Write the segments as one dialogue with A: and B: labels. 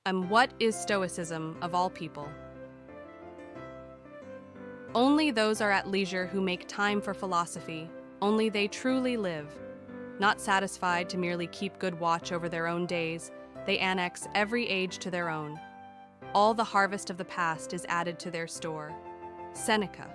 A: And what is Stoicism of all people? Only those are at leisure who make time for philosophy. Only they truly live. Not satisfied to merely keep good watch over their own days, they annex every age to their own. All the harvest of the past is added to their store. Seneca.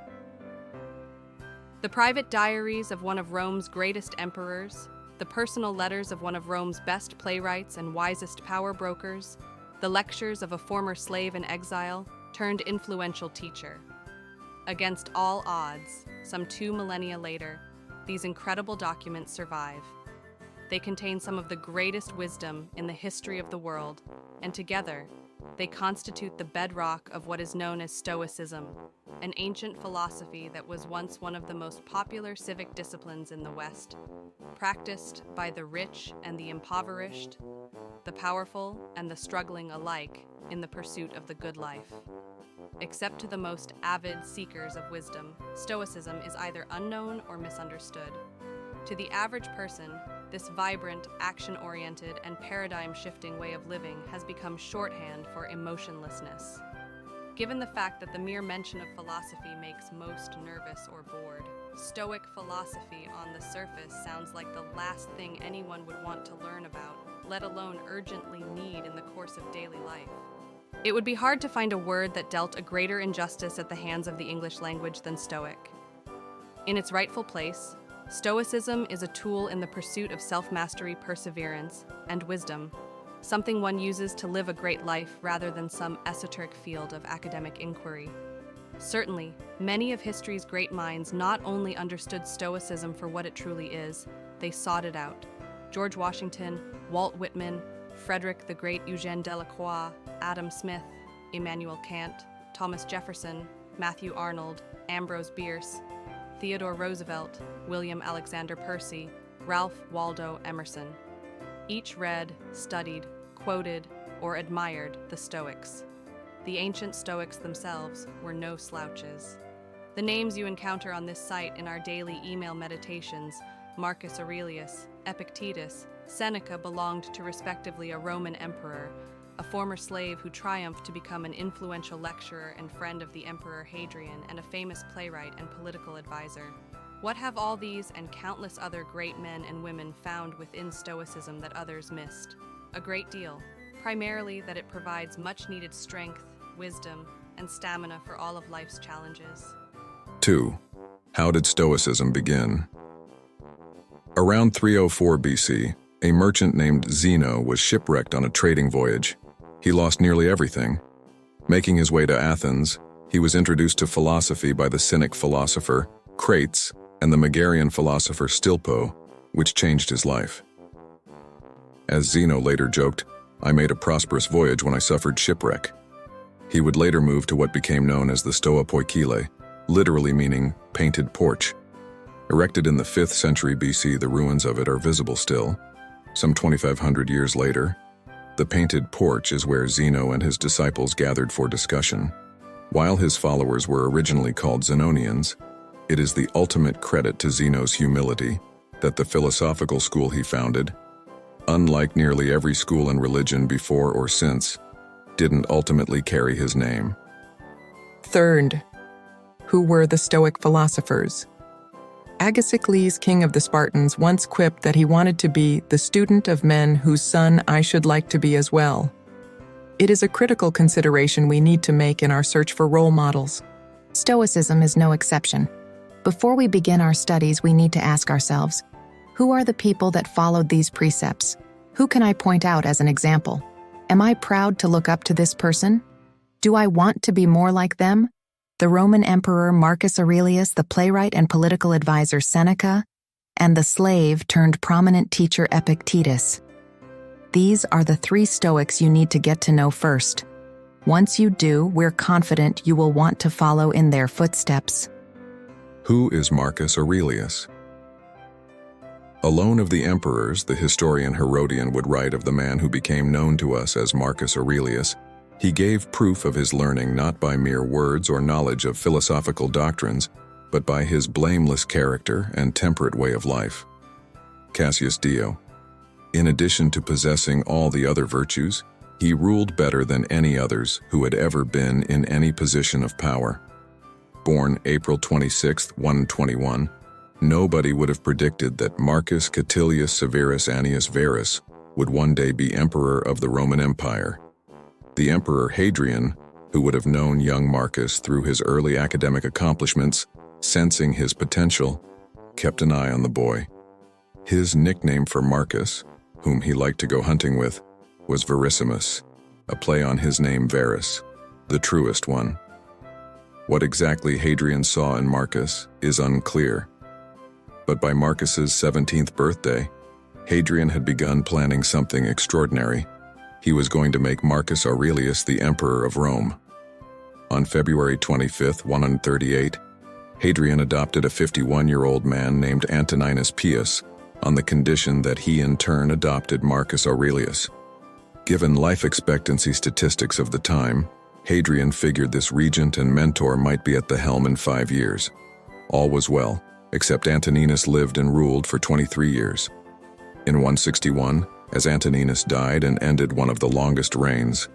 A: The private diaries of one of Rome's greatest emperors, the personal letters of one of Rome's best playwrights and wisest power brokers, the lectures of a former slave in exile turned influential teacher. Against all odds, some 2 millennia later, these incredible documents survive. They contain some of the greatest wisdom in the history of the world, and together, they constitute the bedrock of what is known as Stoicism, an ancient philosophy that was once one of the most popular civic disciplines in the West, practiced by the rich and the impoverished, the powerful and the struggling alike in the pursuit of the good life. Except to the most avid seekers of wisdom, Stoicism is either unknown or misunderstood. To the average person, this vibrant, action-oriented, and paradigm-shifting way of living has become shorthand for emotionlessness. Given the fact that the mere mention of philosophy makes most nervous or bored, Stoic philosophy on the surface sounds like the last thing anyone would want to learn about, let alone urgently need in the course of daily life. It would be hard to find a word that dealt a greater injustice at the hands of the English language than Stoic. In its rightful place, Stoicism is a tool in the pursuit of self-mastery, perseverance, and wisdom, something one uses to live a great life rather than some esoteric field of academic inquiry. Certainly, many of history's great minds not only understood Stoicism for what it truly is, they sought it out. George Washington, Walt Whitman, Frederick the Great, Eugène Delacroix, Adam Smith, Immanuel Kant, Thomas Jefferson, Matthew Arnold, Ambrose Bierce, Theodore Roosevelt, William Alexander Percy, Ralph Waldo Emerson. Each read, studied, quoted, or admired the Stoics. The ancient Stoics themselves were no slouches. The names you encounter on this site in our daily email meditations, Marcus Aurelius, Epictetus, Seneca, belonged to respectively a Roman emperor, a former slave who triumphed to become an influential lecturer and friend of the Emperor Hadrian, and a famous playwright and political advisor. What have all these and countless other great men and women found within Stoicism that others missed? A great deal, primarily that it provides much-needed strength, wisdom, and stamina for all of life's challenges.
B: 2. How did Stoicism begin? Around 304 BC, a merchant named Zeno was shipwrecked on a trading voyage. He lost nearly everything. Making his way to Athens, he was introduced to philosophy by the Cynic philosopher Crates and the Megarian philosopher Stilpo, which changed his life. As Zeno later joked, "I made a prosperous voyage when I suffered shipwreck." He would later move to what became known as the Stoa Poikile, literally meaning painted porch. Erected in the 5th century BC, the ruins of it are visible still. Some 2,500 years later, the painted porch is where Zeno and his disciples gathered for discussion. While his followers were originally called Zenonians, it is the ultimate credit to Zeno's humility that the philosophical school he founded, unlike nearly every school in religion before or since, didn't ultimately carry his name.
C: Third, who were the Stoic philosophers? Agasicles, king of the Spartans, once quipped that he wanted to be the student of men whose son I should like to be as well. It is a critical consideration we need to make in our search for role models.
D: Stoicism is no exception. Before we begin our studies, we need to ask ourselves, who are the people that followed these precepts? Who can I point out as an example? Am I proud to look up to this person? Do I want to be more like them? The Roman Emperor Marcus Aurelius, the playwright and political advisor Seneca, and the slave-turned-prominent teacher Epictetus. These are the 3 Stoics you need to get to know first. Once you do, we're confident you will want to follow in their footsteps.
B: Who is Marcus Aurelius? Alone of the emperors, the historian Herodian would write of the man who became known to us as Marcus Aurelius. He gave proof of his learning not by mere words or knowledge of philosophical doctrines, but by his blameless character and temperate way of life. Cassius Dio. In addition to possessing all the other virtues, He ruled better than any others who had ever been in any position of power. Born April 26, 121, nobody would have predicted that Marcus Catilius Severus Annius Verus would one day be emperor of the Roman Empire. The Emperor Hadrian, who would have known young Marcus through his early academic accomplishments, sensing his potential, kept an eye on the boy. His nickname for Marcus, whom he liked to go hunting with, was Verissimus, a play on his name Verus, the truest one. What exactly Hadrian saw in Marcus is unclear. But by Marcus's 17th birthday, Hadrian had begun planning something extraordinary. He was going to make Marcus Aurelius the emperor of Rome. On February 25, 138, Hadrian adopted a 51-year-old man named Antoninus Pius on the condition that he in turn adopted Marcus Aurelius. Given life expectancy statistics of the time, Hadrian figured this regent and mentor might be at the helm in 5 years. All was well, except Antoninus lived and ruled for 23 years. In 161, as Antoninus died and ended one of the longest reigns,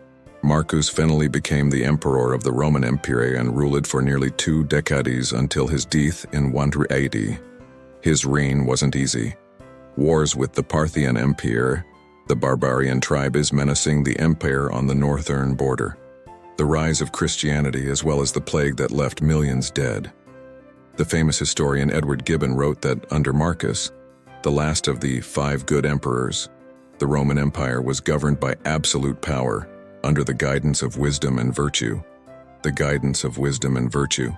B: Marcus finally became the emperor of the Roman Empire and ruled for nearly 2 decades until his death in 180. His reign wasn't easy. Wars with the Parthian Empire, the barbarian tribes menacing the empire on the northern border, the rise of Christianity as well as the plague that left millions dead. The famous historian Edward Gibbon wrote that under Marcus, the last of the 5 good emperors, the Roman Empire was governed by absolute power under the guidance of wisdom and virtue. The guidance of wisdom and virtue.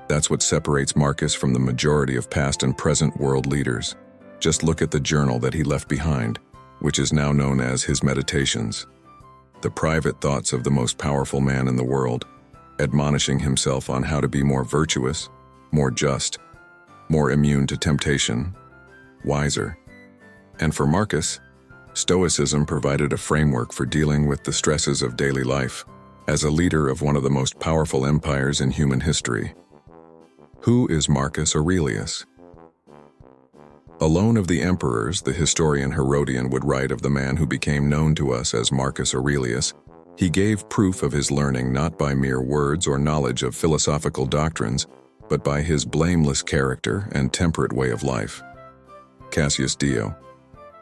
B: That's what separates Marcus from the majority of past and present world leaders. Just look at the journal that he left behind, which is now known as his Meditations. The private thoughts of the most powerful man in the world, admonishing himself on how to be more virtuous, more just, more immune to temptation, wiser. And for Marcus, Stoicism provided a framework for dealing with the stresses of daily life as a leader of one of the most powerful empires in human history. Who is Marcus Aurelius? Alone of the emperors, the historian Herodian would write of the man who became known to us as Marcus Aurelius. He gave proof of his learning not by mere words or knowledge of philosophical doctrines, but by his blameless character and temperate way of life. Cassius Dio.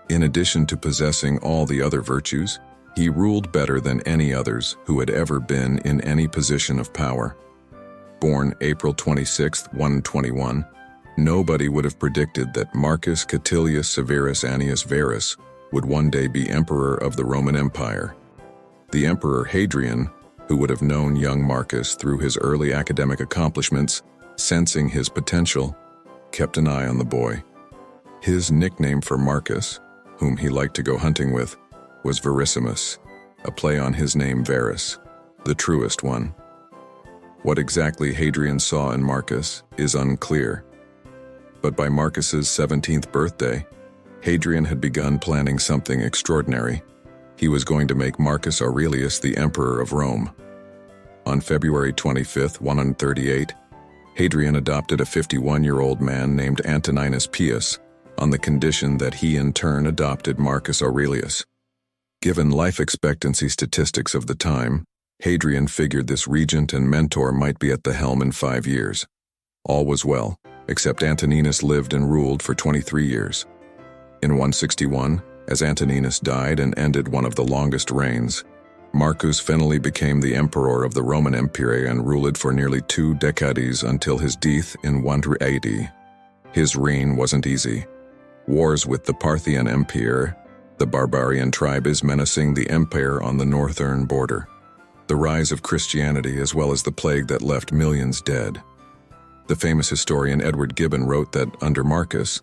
B: In addition to possessing all the other virtues, he ruled better than any others who had ever been in any position of power. Born April 26, 121, nobody would have predicted that Marcus Catilius Severus Annius Verus would one day be emperor of the Roman Empire. The Emperor Hadrian, who would have known young Marcus through his early academic accomplishments, sensing his potential, kept an eye on the boy. His nickname for Marcus, whom he liked to go hunting with, was Verissimus, a play on his name Verus, the truest one. What exactly Hadrian saw in Marcus is unclear. But by Marcus's 17th birthday, Hadrian had begun planning something extraordinary. He was going to make Marcus Aurelius the emperor of Rome. On February 25, 138, Hadrian adopted a 51-year-old man named Antoninus Pius on the condition that he in turn adopted Marcus Aurelius. Given life expectancy statistics of the time, Hadrian figured this regent and mentor might be at the helm in 5 years. All was well, except Antoninus lived and ruled for 23 years. In 161, as Antoninus died and ended one of the longest reigns, Marcus finally became the emperor of the Roman Empire and ruled for nearly 2 decades until his death in 180. His reign wasn't easy. Wars with the Parthian Empire, the barbarian tribes menacing the empire on the northern border, the rise of Christianity as well as the plague that left millions dead. The famous historian Edward Gibbon wrote that under Marcus,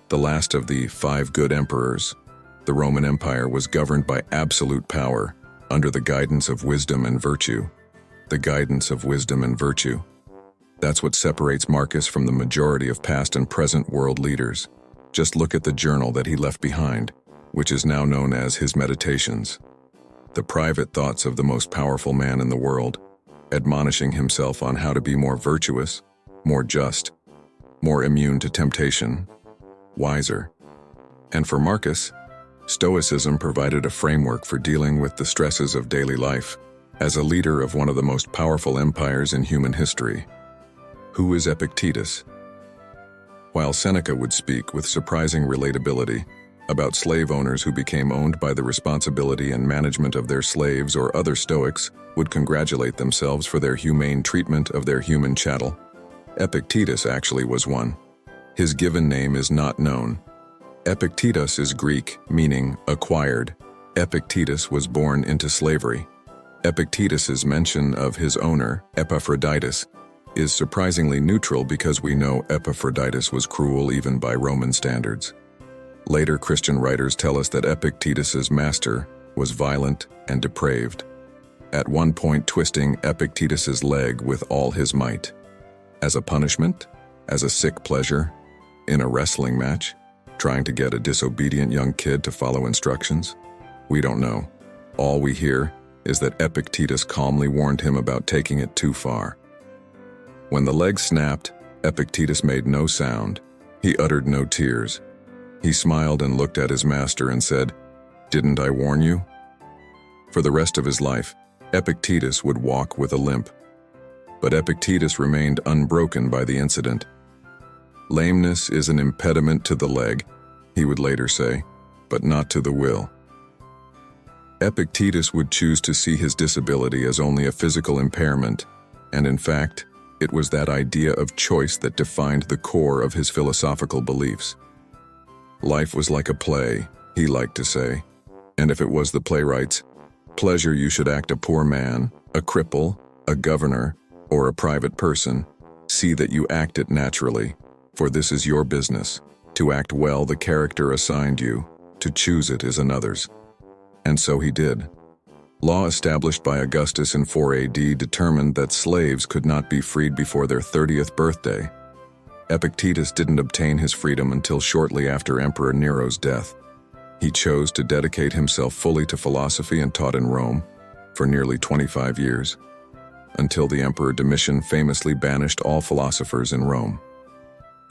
B: the last of the 5 good emperors, the Roman Empire was governed by absolute power under the guidance of wisdom and virtue. The guidance of wisdom and virtue. That's what separates Marcus from the majority of past and present world leaders. Just look at the journal that he left behind, which is now known as his Meditations. The private thoughts of the most powerful man in the world, admonishing himself on how to be more virtuous, more just, more immune to temptation, wiser. And for Marcus, Stoicism provided a framework for dealing with the stresses of daily life. As a leader of one of the most powerful empires in human history. Who is Epictetus? While Seneca would speak with surprising relatability about slave owners who became owned by the responsibility and management of their slaves, or other Stoics would congratulate themselves for their humane treatment of their human chattel, Epictetus actually was one. His given name is not known. Epictetus is Greek, meaning acquired. Epictetus was born into slavery. Epictetus's mention of his owner, Epaphroditus, is surprisingly neutral because we know Epaphroditus was cruel even by Roman standards. Later Christian writers tell us that Epictetus's master was violent and depraved, at one point twisting Epictetus's leg with all his might. As a punishment? As a sick pleasure? In a wrestling match? Trying to get a disobedient young kid to follow instructions? We don't know. All we hear is that Epictetus calmly warned him about taking it too far. When the leg snapped, Epictetus made no sound. He uttered no tears. He smiled and looked at his master and said, "Didn't I warn you?" For the rest of his life, Epictetus would walk with a limp. But Epictetus remained unbroken by the incident. Lameness is an impediment to the leg, he would later say, but not to the will. Epictetus would choose to see his disability as only a physical impairment, and in fact, it was that idea of choice that defined the core of his philosophical beliefs. Life was like a play, he liked to say, and if it was the playwright's pleasure you should act a poor man, a cripple, a governor, or a private person, see that you act it naturally, for this is your business. To act well the character assigned you, to choose it is another's. And so he did. Law established by Augustus in 4 AD determined that slaves could not be freed before their 30th birthday. Epictetus didn't obtain his freedom until shortly after Emperor Nero's death. He chose to dedicate himself fully to philosophy and taught in Rome for nearly 25 years, until the Emperor Domitian famously banished all philosophers in Rome.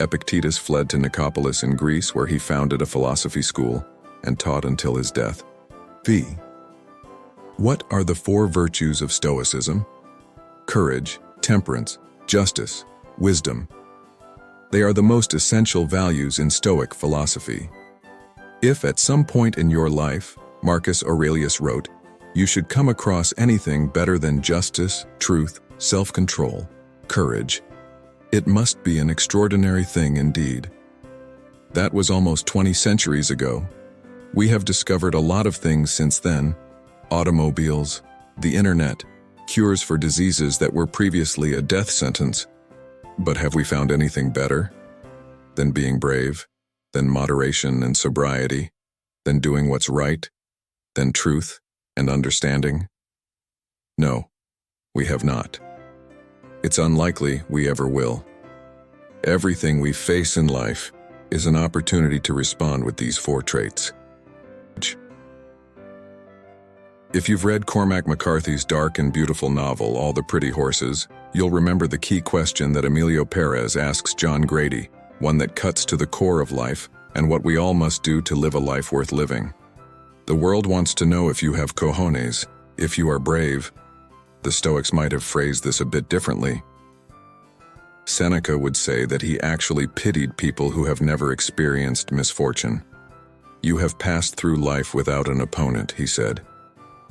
B: Epictetus fled to Nicopolis in Greece, where he founded a philosophy school and taught until his death. What are the 4 virtues of Stoicism? Courage, temperance, justice, wisdom. They are the most essential values in Stoic philosophy. If at some point in your life, Marcus Aurelius wrote, you should come across anything better than justice, truth, self-control, courage, it must be an extraordinary thing indeed. That was almost 20 centuries ago. We have discovered a lot of things since then: automobiles, the internet, cures for diseases that were previously a death sentence. But have we found anything better than being brave, than moderation and sobriety, than doing what's right, than truth and understanding? No, we have not. It's unlikely we ever will. Everything we face in life is an opportunity to respond with these 4 traits. If you've read Cormac McCarthy's dark and beautiful novel, All the Pretty Horses, you'll remember the key question that Emilio Perez asks John Grady, one that cuts to the core of life and what we all must do to live a life worth living. The world wants to know if you have cojones, if you are brave. The Stoics might have phrased this a bit differently. Seneca would say that he actually pitied people who have never experienced misfortune. You have passed through life without an opponent, he said.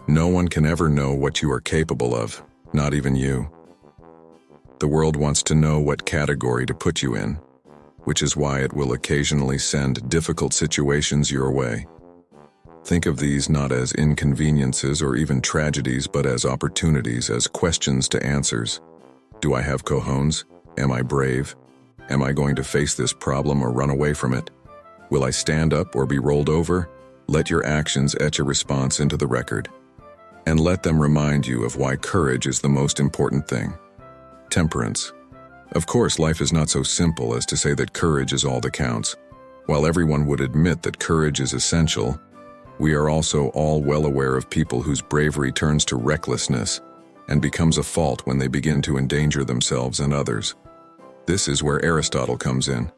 B: No one can ever know what you are capable of, not even you. The world wants to know what category to put you in, which is why it will occasionally send difficult situations your way. Think of these not as inconveniences or even tragedies, but as opportunities, as questions to answers. Do I have cojones? Am I brave? Am I going to face this problem or run away from it? Will I stand up or be rolled over? Let your actions etch a response into the record. And let them remind you of why courage is the most important thing. Temperance. Of course, life is not so simple as to say that courage is all that counts. While everyone would admit that courage is essential, we are also all well aware of people whose bravery turns to recklessness and becomes a fault when they begin to endanger themselves and others. This is where Aristotle comes in.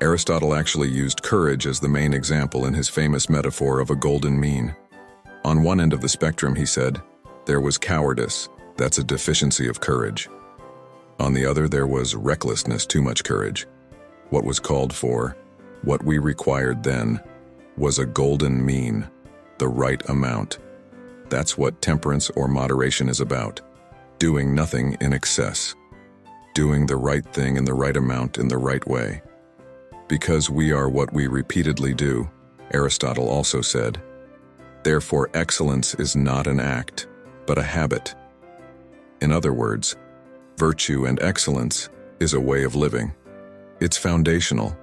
B: Aristotle actually used courage as the main example in his famous metaphor of a golden mean. On one end of the spectrum, he said, there was cowardice, that's a deficiency of courage. On the other, there was recklessness, too much courage. What was called for, what we required then, was a golden mean, the right amount. That's what temperance or moderation is about. Doing nothing in excess. Doing the right thing in the right amount in the right way. Because we are what we repeatedly do, Aristotle also said. Therefore, excellence is not an act, but a habit. In other words, virtue and excellence is a way of living. It's foundational.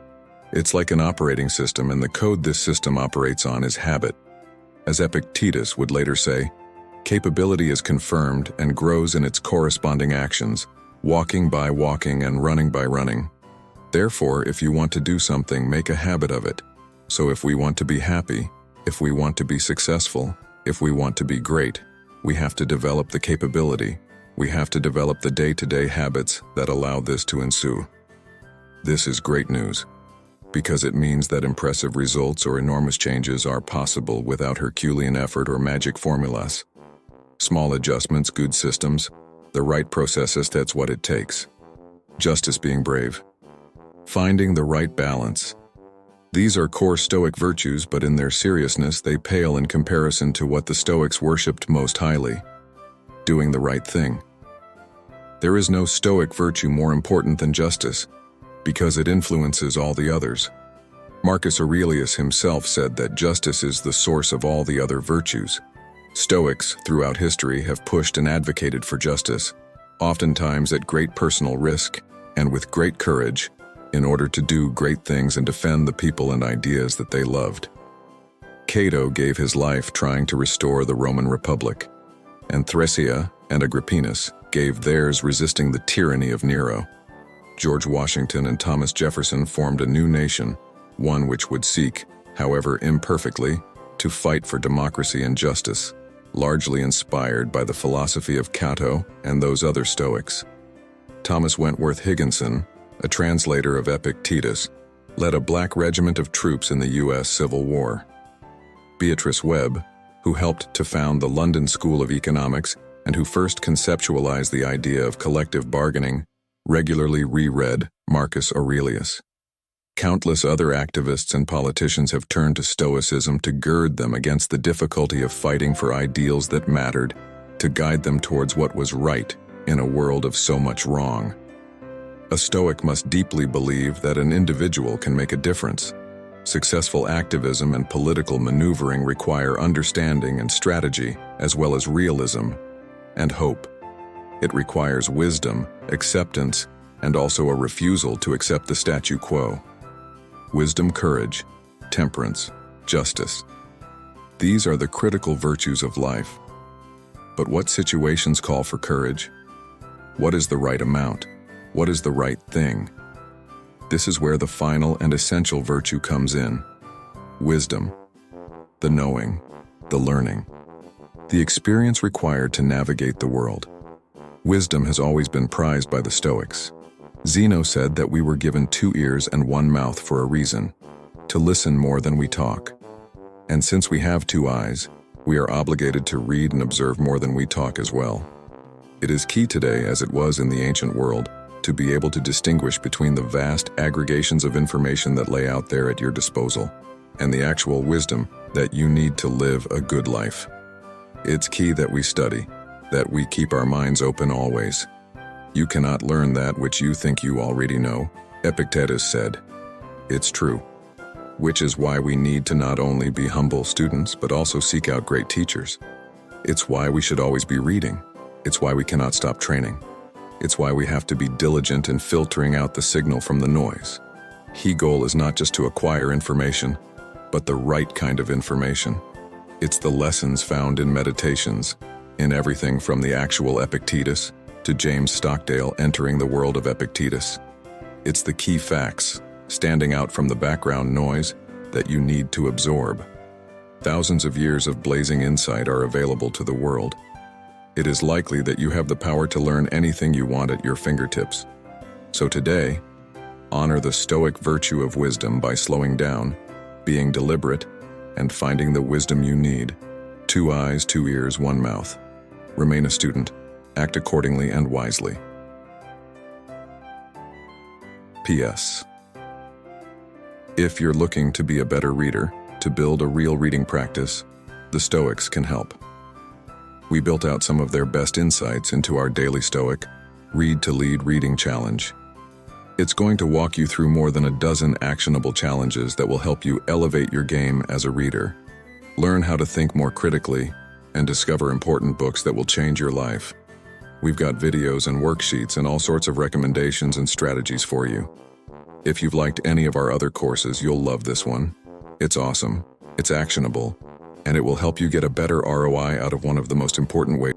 B: It's like an operating system, and the code this system operates on is habit. As Epictetus would later say, capability is confirmed and grows in its corresponding actions, walking by walking and running by running. Therefore, if you want to do something, make a habit of it. So if we want to be happy, if we want to be successful, if we want to be great, we have to develop the capability. We have to develop the day-to-day habits that allow this to ensue. This is great news, because it means that impressive results or enormous changes are possible without Herculean effort or magic formulas. Small adjustments, good systems, the right processes, that's what it takes. Justice, being brave. Finding the right balance. These are core Stoic virtues, but in their seriousness, they pale in comparison to what the Stoics worshipped most highly. Doing the right thing. There is no Stoic virtue more important than justice, because it influences all the others. Marcus Aurelius himself said that justice is the source of all the other virtues. Stoics, throughout history, have pushed and advocated for justice, oftentimes at great personal risk and with great courage, in order to do great things and defend the people and ideas that they loved. Cato gave his life trying to restore the Roman Republic, and Thracia and Agrippinus gave theirs resisting the tyranny of Nero. George Washington and Thomas Jefferson formed a new nation, one which would seek, however imperfectly, to fight for democracy and justice, largely inspired by the philosophy of Cato and those other Stoics. Thomas Wentworth Higginson, a translator of Epictetus, led a black regiment of troops in the U.S. Civil War. Beatrice Webb, who helped to found the London School of Economics and who first conceptualized the idea of collective bargaining, regularly reread Marcus Aurelius. Countless other activists and politicians have turned to Stoicism to gird them against the difficulty of fighting for ideals that mattered, to guide them towards what was right in a world of so much wrong. A Stoic must deeply believe that an individual can make a difference. Successful activism and political maneuvering require understanding and strategy, as well as realism and hope. It requires wisdom, acceptance, and also a refusal to accept the statu quo. Wisdom, courage, temperance, justice. These are the critical virtues of life. But what situations call for courage? What is the right amount? What is the right thing? This is where the final and essential virtue comes in. Wisdom. The knowing, the learning, the experience required to navigate the world. Wisdom has always been prized by the Stoics. Zeno said that we were given 2 ears and 1 mouth for a reason, to listen more than we talk. And since we have 2 eyes, we are obligated to read and observe more than we talk as well. It is key today, as it was in the ancient world, to be able to distinguish between the vast aggregations of information that lay out there at your disposal and the actual wisdom that you need to live a good life. It's key that we study, that we keep our minds open always. You cannot learn that which you think you already know, Epictetus said. It's true. Which is why we need to not only be humble students, but also seek out great teachers. It's why we should always be reading. It's why we cannot stop training. It's why we have to be diligent in filtering out the signal from the noise. Key goal is not just to acquire information, but the right kind of information. It's the lessons found in meditations, in everything from the actual Epictetus to James Stockdale entering the world of Epictetus. It's the key facts, standing out from the background noise, that you need to absorb. Thousands of years of blazing insight are available to the world. It is likely that you have the power to learn anything you want at your fingertips. So today, Honor the Stoic virtue of wisdom by slowing down, being deliberate, and finding the wisdom you need. 2 eyes, 2 ears, 1 mouth. Remain a student. Act accordingly and wisely. P.S. If you're looking to be a better reader, to build a real reading practice, the Stoics can help. We built out some of their best insights into our daily Stoic Read to Lead reading challenge. It's going to walk you through more than a dozen actionable challenges that will help you elevate your game as a reader. Learn how to think more critically and discover important books that will change your life. We've got videos and worksheets and all sorts of recommendations and strategies for you. If you've liked any of our other courses, you'll love this one. It's awesome, it's actionable, and it will help you get a better ROI out of one of the most important ways